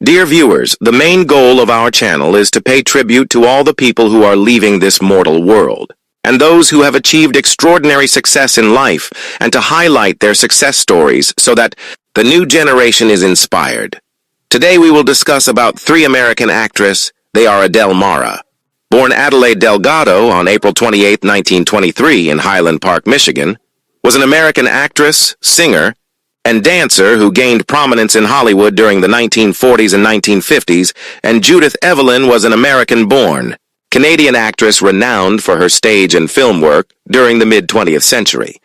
Dear viewers, the main goal of our channel is to pay tribute to all the people who are leaving this mortal world, and those who have achieved extraordinary success in life, and to highlight their success stories so that the new generation is inspired. Today we will discuss about three American actresses. They are Adela Mara. Born Adelaide Delgado on April 28, 1923 in Highland Park, Michigan, was an American actress, singer, and dancer who gained prominence in Hollywood during the 1940s and 1950s, and Judith Evelyn was an American-born Canadian actress renowned for her stage and film work during the mid-20th century.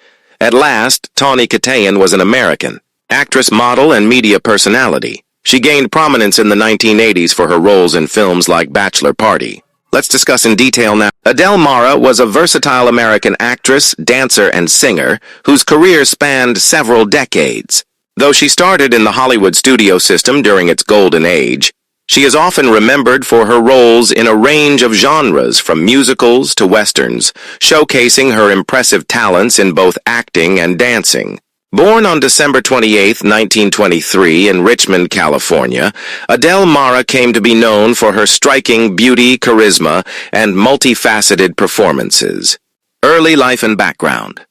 At last, Tawny Kitaen was an American actress, model, and media personality. She gained prominence in the 1980s for her roles in films like Bachelor Party. Let's discuss in detail now. Adela Mara was a versatile American actress, dancer, and singer whose career spanned several decades. Though she started in the Hollywood studio system during its golden age, she is often remembered for her roles in a range of genres from musicals to westerns, showcasing her impressive talents in both acting and dancing. Born on December 28, 1923 in Richmond, California, Adela Mara came to be known for her striking beauty, charisma, and multifaceted performances. Early life and background.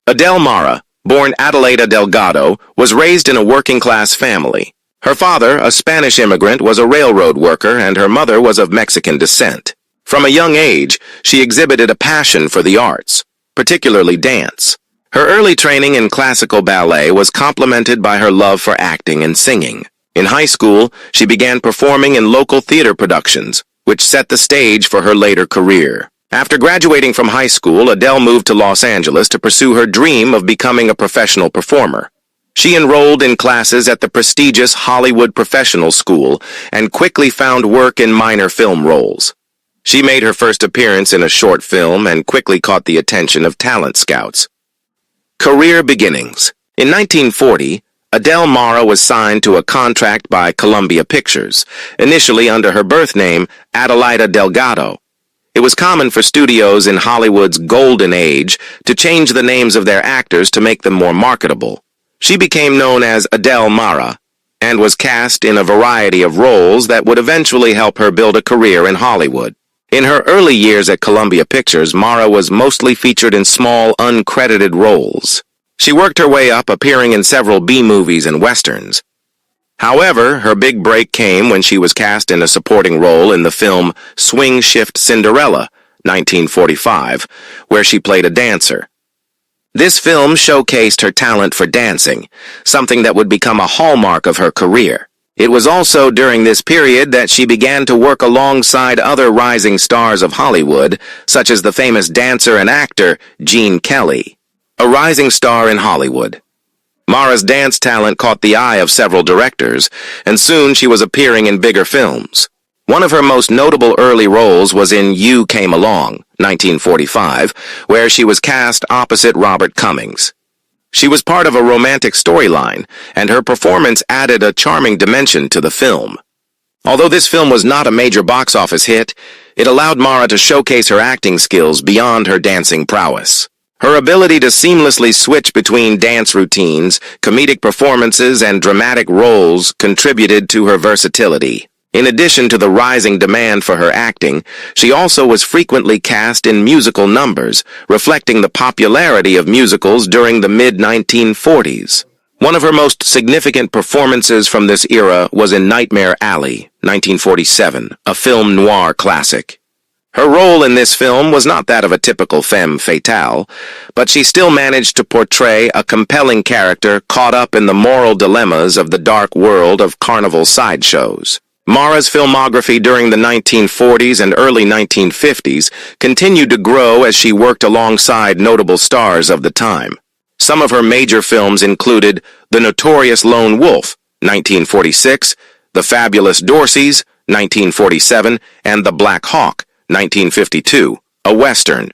Adela Mara, born Adelaide Delgado, was raised in a working-class family. Her father, a Spanish immigrant, was a railroad worker, and her mother was of Mexican descent. From a young age, she exhibited a passion for the arts, particularly dance. Her early training in classical ballet was complemented by her love for acting and singing. In high school, she began performing in local theater productions, which set the stage for her later career. After graduating from high school, Adele moved to Los Angeles to pursue her dream of becoming a professional performer. She enrolled in classes at the prestigious Hollywood Professional School and quickly found work in minor film roles. She made her first appearance in a short film and quickly caught the attention of talent scouts. Career beginnings. In 1940, Adela Mara was signed to a contract by Columbia Pictures, initially under her birth name, Adelaide Delgado. It was common for studios in Hollywood's golden age to change the names of their actors to make them more marketable. She became known as Adela Mara and was cast in a variety of roles that would eventually help her build a career in Hollywood. In her early years at Columbia Pictures, Mara was mostly featured in small, uncredited roles. She worked her way up, appearing in several B-movies and westerns. However, her big break came when she was cast in a supporting role in the film Swing Shift Cinderella, 1945, where she played a dancer. This film showcased her talent for dancing, something that would become a hallmark of her career. It was also during this period that she began to work alongside other rising stars of Hollywood, such as the famous dancer and actor Gene Kelly, a rising star in Hollywood. Mara's dance talent caught the eye of several directors, and soon she was appearing in bigger films. One of her most notable early roles was in You Came Along, 1945, where she was cast opposite Robert Cummings. She was part of a romantic storyline, and her performance added a charming dimension to the film. Although this film was not a major box office hit, it allowed Mara to showcase her acting skills beyond her dancing prowess. Her ability to seamlessly switch between dance routines, comedic performances, and dramatic roles contributed to her versatility. In addition to the rising demand for her acting, she also was frequently cast in musical numbers, reflecting the popularity of musicals during the mid-1940s. One of her most significant performances from this era was in Nightmare Alley, 1947, a film noir classic. Her role in this film was not that of a typical femme fatale, but she still managed to portray a compelling character caught up in the moral dilemmas of the dark world of carnival sideshows. Mara's filmography during the 1940s and early 1950s continued to grow as she worked alongside notable stars of the time. Some of her major films included The Notorious Lone Wolf, 1946, The Fabulous Dorseys, 1947, and The Black Hawk, 1952, a Western.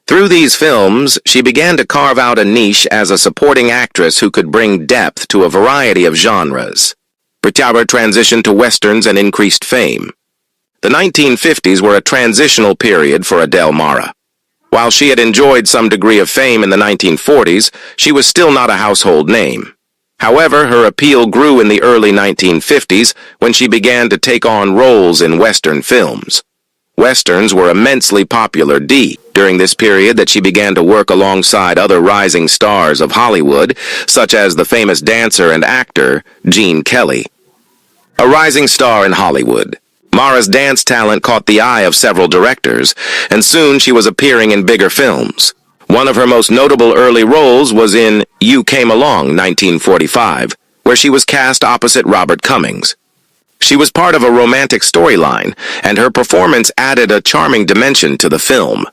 Through these films, she began to carve out a niche as a supporting actress who could bring depth to a variety of genres. Her transition to Westerns and increased fame. The 1950s were a transitional period for Adela Mara. While she had enjoyed some degree of fame in the 1940s, she was still not a household name. However, her appeal grew in the early 1950s when she began to take on roles in Western films. Westerns were immensely popular during this period that she began to work alongside other rising stars of Hollywood, such as the famous dancer and actor Gene Kelly. A rising star in Hollywood, Mara's dance talent caught the eye of several directors, and soon she was appearing in bigger films. One of her most notable early roles was in You Came Along, 1945, where she was cast opposite Robert Cummings. She was part of a romantic storyline, and her performance added a charming dimension to the film.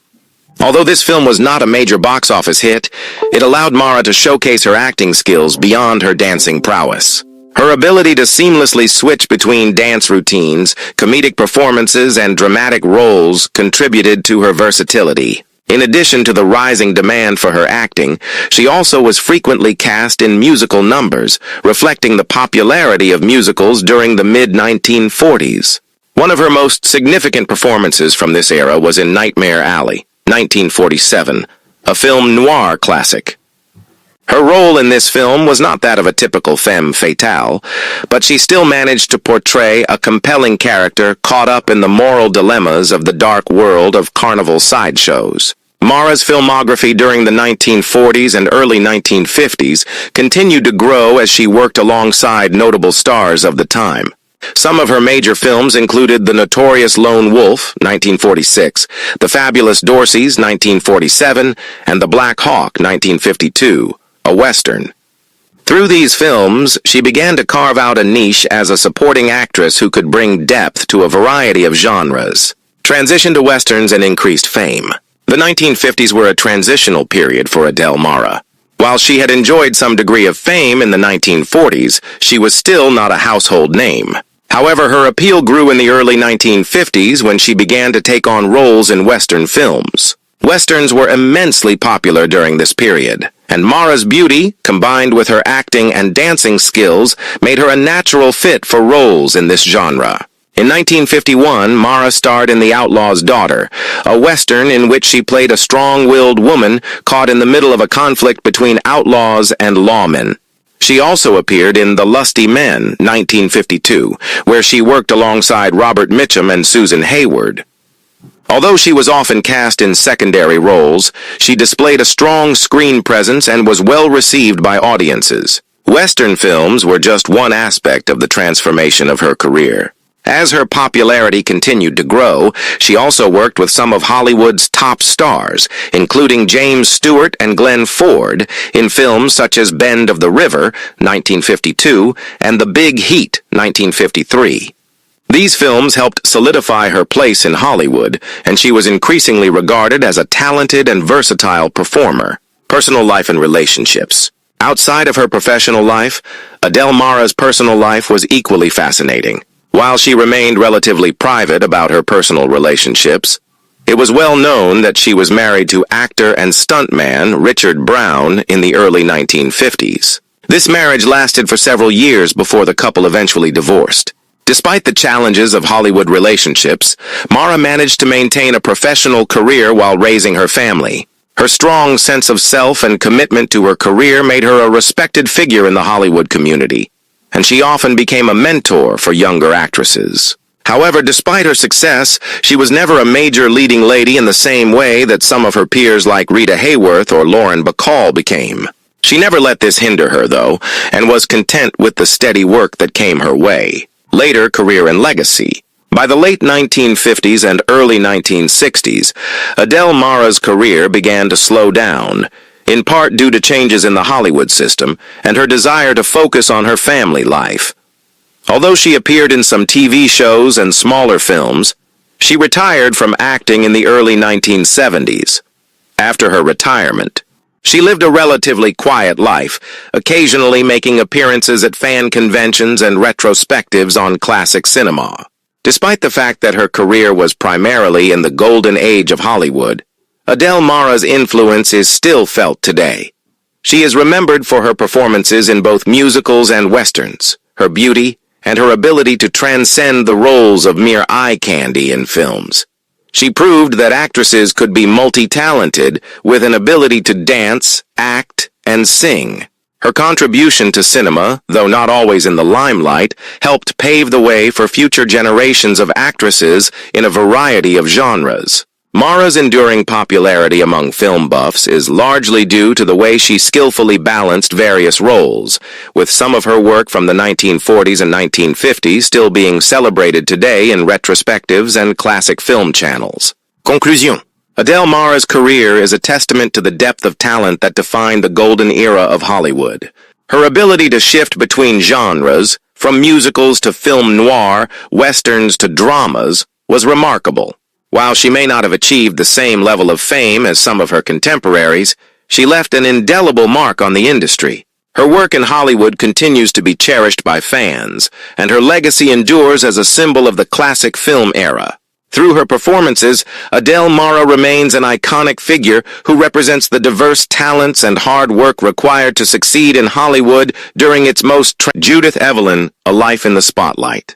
Although this film was not a major box office hit, it allowed Mara to showcase her acting skills beyond her dancing prowess. Her ability to seamlessly switch between dance routines, comedic performances, and dramatic roles contributed to her versatility. In addition to the rising demand for her acting, she also was frequently cast in musical numbers, reflecting the popularity of musicals during the mid-1940s. One of her most significant performances from this era was in Nightmare Alley, 1947, a film noir classic. Her role in this film was not that of a typical femme fatale, but she still managed to portray a compelling character caught up in the moral dilemmas of the dark world of carnival sideshows. Mara's filmography during the 1940s and early 1950s continued to grow as she worked alongside notable stars of the time. Some of her major films included The Notorious Lone Wolf, 1946, The Fabulous Dorseys, 1947, and The Black Hawk, 1952, a Western. Through these films, she began to carve out a niche as a supporting actress who could bring depth to a variety of genres. Transition to Westerns and increased fame. The 1950s were a transitional period for Adele Mara. While she had enjoyed some degree of fame in the 1940s, she was still not a household name. However, her appeal grew in the early 1950s when she began to take on roles in Western films. Westerns were immensely popular during this period, and Mara's beauty, combined with her acting and dancing skills, made her a natural fit for roles in this genre. In 1951, Mara starred in The Outlaw's Daughter, a Western in which she played a strong-willed woman caught in the middle of a conflict between outlaws and lawmen. She also appeared in The Lusty Men, 1952, where she worked alongside Robert Mitchum and Susan Hayward. Although she was often cast in secondary roles, she displayed a strong screen presence and was well received by audiences. Western films were just one aspect of the transformation of her career. As her popularity continued to grow, she also worked with some of Hollywood's top stars, including James Stewart and Glenn Ford, in films such as Bend of the River, 1952, and The Big Heat, 1953. These films helped solidify her place in Hollywood, and she was increasingly regarded as a talented and versatile performer. Personal life and relationships. Outside of her professional life, Adele Mara's personal life was equally fascinating. While she remained relatively private about her personal relationships, it was well known that she was married to actor and stuntman Richard Brown in the early 1950s. This marriage lasted for several years before the couple eventually divorced. Despite the challenges of Hollywood relationships, Mara managed to maintain a professional career while raising her family. Her strong sense of self and commitment to her career made her a respected figure in the Hollywood community, and she often became a mentor for younger actresses. However, despite her success, she was never a major leading lady in the same way that some of her peers like Rita Hayworth or Lauren Bacall became. She never let this hinder her, though, and was content with the steady work that came her way. Later, career and legacy. By the late 1950s and early 1960s, Adele Mara's career began to slow down, in part due to changes in the Hollywood system and her desire to focus on her family life. Although she appeared in some TV shows and smaller films, she retired from acting in the early 1970s. After her retirement, she lived a relatively quiet life, occasionally making appearances at fan conventions and retrospectives on classic cinema. Despite the fact that her career was primarily in the golden age of Hollywood, Adele Mara's influence is still felt today. She is remembered for her performances in both musicals and westerns, her beauty, and her ability to transcend the roles of mere eye candy in films. She proved that actresses could be multi-talented with an ability to dance, act, and sing. Her contribution to cinema, though not always in the limelight, helped pave the way for future generations of actresses in a variety of genres. Mara's enduring popularity among film buffs is largely due to the way she skillfully balanced various roles, with some of her work from the 1940s and 1950s still being celebrated today in retrospectives and classic film channels. Conclusion. Adele Mara's career is a testament to the depth of talent that defined the golden era of Hollywood. Her ability to shift between genres, from musicals to film noir, westerns to dramas, was remarkable. While she may not have achieved the same level of fame as some of her contemporaries, she left an indelible mark on the industry. Her work in Hollywood continues to be cherished by fans, and her legacy endures as a symbol of the classic film era. Through her performances, Adele Mara remains an iconic figure who represents the diverse talents and hard work required to succeed in Hollywood during its most Judith Evelyn, A Life in the Spotlight.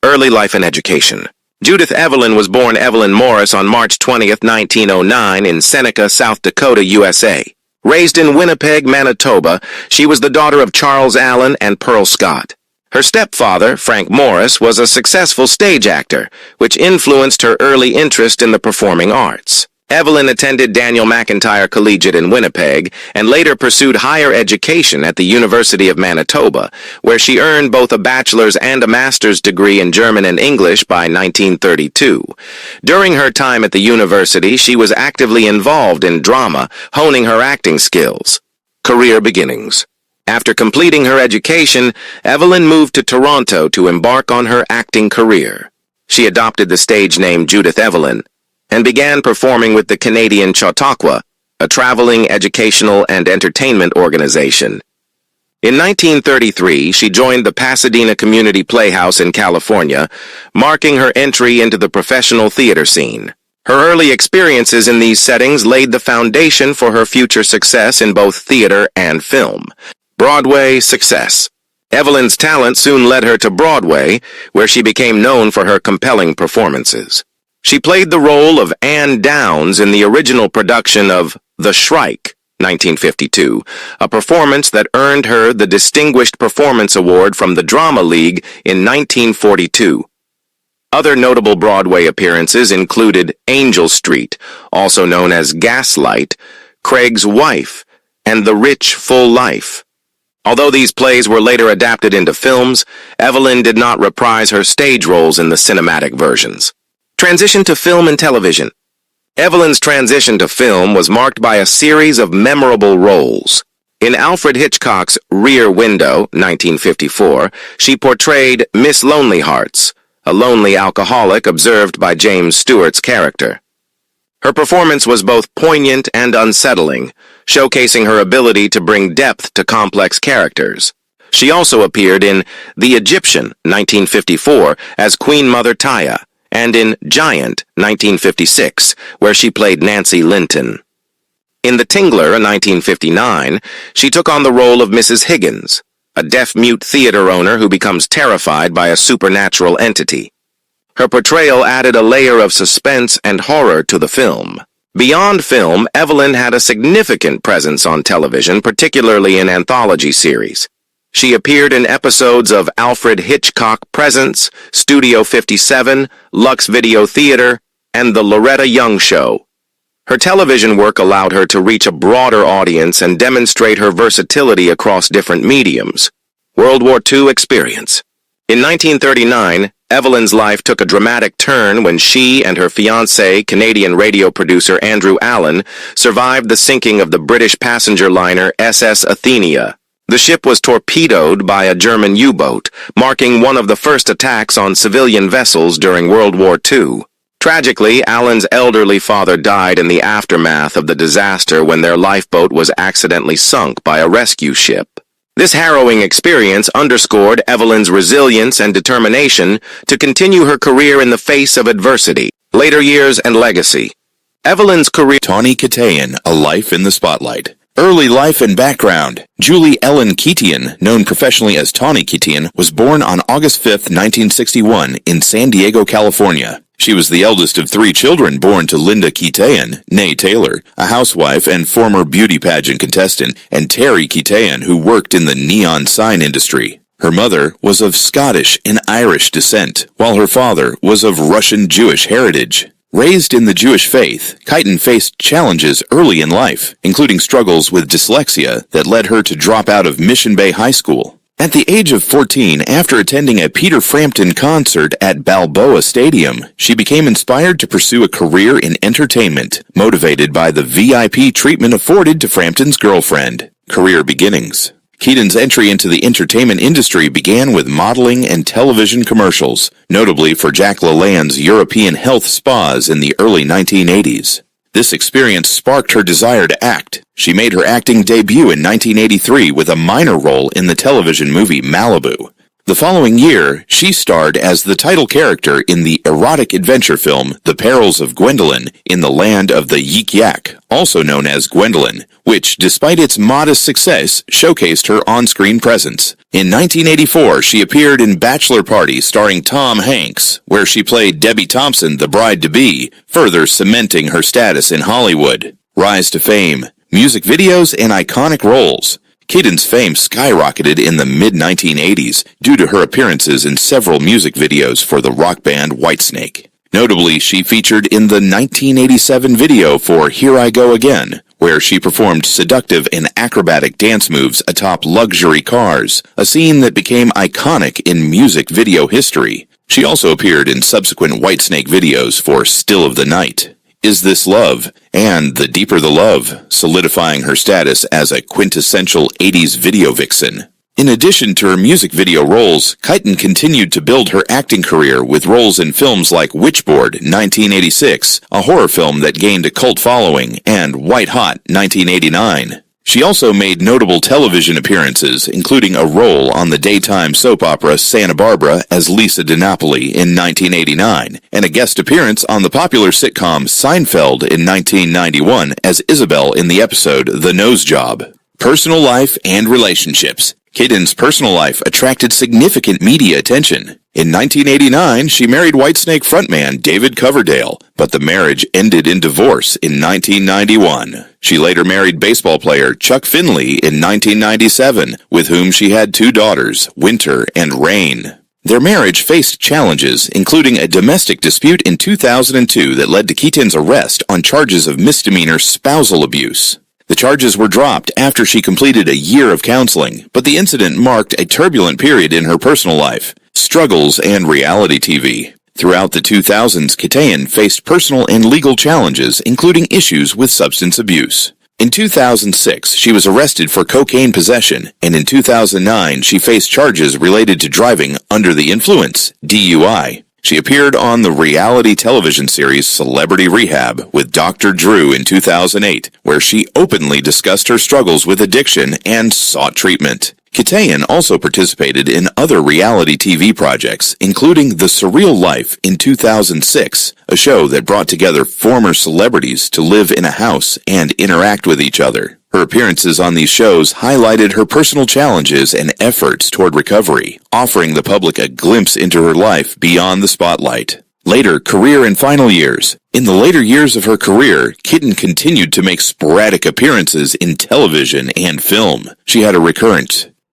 Early life and education. Judith Evelyn was born Evelyn Morris on March 20, 1909 in Seneca, South Dakota, USA. Raised in Winnipeg, Manitoba, she was the daughter of Charles Allen and Pearl Scott. Her stepfather, Frank Morris, was a successful stage actor, which influenced her early interest in the performing arts. Evelyn attended Daniel McIntyre Collegiate in Winnipeg and later pursued higher education at the University of Manitoba, where she earned both a bachelor's and a master's degree in German and English by 1932. During her time at the university, she was actively involved in drama, honing her acting skills. Career beginnings. After completing her education, Evelyn moved to Toronto to embark on her acting career. She adopted the stage name Judith Evelyn and began performing with the Canadian Chautauqua, a traveling educational and entertainment organization. In 1933, she joined the Pasadena Community Playhouse in California, marking her entry into the professional theater scene. Her early experiences in these settings laid the foundation for her future success in both theater and film. Broadway success. Evelyn's talent soon led her to Broadway, where she became known for her compelling performances. She played the role of Anne Downs in the original production of The Shrike, 1952, a performance that earned her the Distinguished Performance Award from the Drama League in 1942. Other notable Broadway appearances included Angel Street, also known as Gaslight, Craig's Wife, and The Rich Full Life. Although these plays were later adapted into films, Evelyn did not reprise her stage roles in the cinematic versions. Transition to film and television. Evelyn's transition to film was marked by a series of memorable roles. In Alfred Hitchcock's Rear Window, 1954, she portrayed Miss Lonely Hearts, a lonely alcoholic observed by James Stewart's character. Her performance was both poignant and unsettling, showcasing her ability to bring depth to complex characters. She also appeared in The Egyptian, 1954, as Queen Mother Taya, and in Giant, 1956, where she played Nancy Linton. In The Tingler, 1959, she took on the role of Mrs. Higgins, a deaf-mute theater owner who becomes terrified by a supernatural entity. Her portrayal added a layer of suspense and horror to the film. Beyond film, Evelyn had a significant presence on television, particularly in anthology series. She appeared in episodes of Alfred Hitchcock Presents, Studio 57, Lux Video Theater, and The Loretta Young Show. Her television work allowed her to reach a broader audience and demonstrate her versatility across different mediums. World War II experience. In 1939, Evelyn's life took a dramatic turn when she and her fiancé, Canadian radio producer Andrew Allen, survived the sinking of the British passenger liner SS Athenia. The ship was torpedoed by a German U-boat, marking one of the first attacks on civilian vessels during World War II. Tragically, Allen's elderly father died in the aftermath of the disaster when their lifeboat was accidentally sunk by a rescue ship. This harrowing experience underscored Evelyn's resilience and determination to continue her career in the face of adversity. Later years and legacy. Evelyn's career. Tawny Kitaen, A Life in the Spotlight. Early life and background. Julie Ellen Kitaen, known professionally as Tawny Kitaen, was born on August 5, 1961, in San Diego, California. She was the eldest of 3 children born to Linda Kitaen, née Taylor, a housewife and former beauty pageant contestant, and Terry Kitaen, who worked in the neon sign industry. Her mother was of Scottish and Irish descent, while her father was of Russian Jewish heritage. Raised in the Jewish faith, Kitaen faced challenges early in life, including struggles with dyslexia that led her to drop out of Mission Bay High School. At the age of 14, after attending a Peter Frampton concert at Balboa Stadium, she became inspired to pursue a career in entertainment, motivated by the VIP treatment afforded to Frampton's girlfriend. Career beginnings. Kitaen's entry into the entertainment industry began with modeling and television commercials, notably for Jack LaLanne's European health spas in the early 1980s. This experience sparked her desire to act. She made her acting debut in 1983 with a minor role in the television movie Malibu. The following year, she starred as the title character in the erotic adventure film The Perils of Gwendoline in the Land of the Yik Yak, also known as Gwendoline, which, despite its modest success, showcased her on-screen presence. In 1984, she appeared in Bachelor Party starring Tom Hanks, where she played Debbie Thompson, the bride-to-be, further cementing her status in Hollywood. Rise to fame, music videos, and iconic roles. Kitaen's fame skyrocketed in the mid-1980s due to her appearances in several music videos for the rock band Whitesnake. Notably, she featured in the 1987 video for Here I Go Again, where she performed seductive and acrobatic dance moves atop luxury cars, a scene that became iconic in music video history. She also appeared in subsequent Whitesnake videos for Still of the Night, Is This Love, and The Deeper the Love, solidifying her status as a quintessential 80s video vixen. In addition to her music video roles, Kitaen continued to build her acting career with roles in films like Witchboard, 1986, a horror film that gained a cult following, and White Hot, 1989. She also made notable television appearances, including a role on the daytime soap opera Santa Barbara as Lisa DiNapoli in 1989, and a guest appearance on the popular sitcom Seinfeld in 1991 as Isabel in the episode The Nose Job. Personal life and relationships. Kitaen's personal life attracted significant media attention. In 1989, she married Whitesnake frontman David Coverdale, but the marriage ended in divorce in 1991. She later married baseball player Chuck Finley in 1997, with whom she had 2 daughters, Winter and Rain. Their marriage faced challenges, including a domestic dispute in 2002 that led to Kitaen's arrest on charges of misdemeanor spousal abuse. The charges were dropped after she completed a year of counseling, but the incident marked a turbulent period in her personal life, struggles, and reality TV. Throughout the 2000s, Kitaen faced personal and legal challenges, including issues with substance abuse. In 2006, she was arrested for cocaine possession, and in 2009, she faced charges related to driving under the influence, DUI. She appeared on the reality television series Celebrity Rehab with Dr. Drew in 2008, where she openly discussed her struggles with addiction and sought treatment. Kitaen also participated in other reality TV projects, including The Surreal Life in 2006, a show that brought together former celebrities to live in a house and interact with each other. Her appearances on these shows highlighted her personal challenges and efforts toward recovery, offering the public a glimpse into her life beyond the spotlight. Later, career and final years. In the later years of her career, Kitaen continued to make sporadic appearances in television and film. She had a recurrent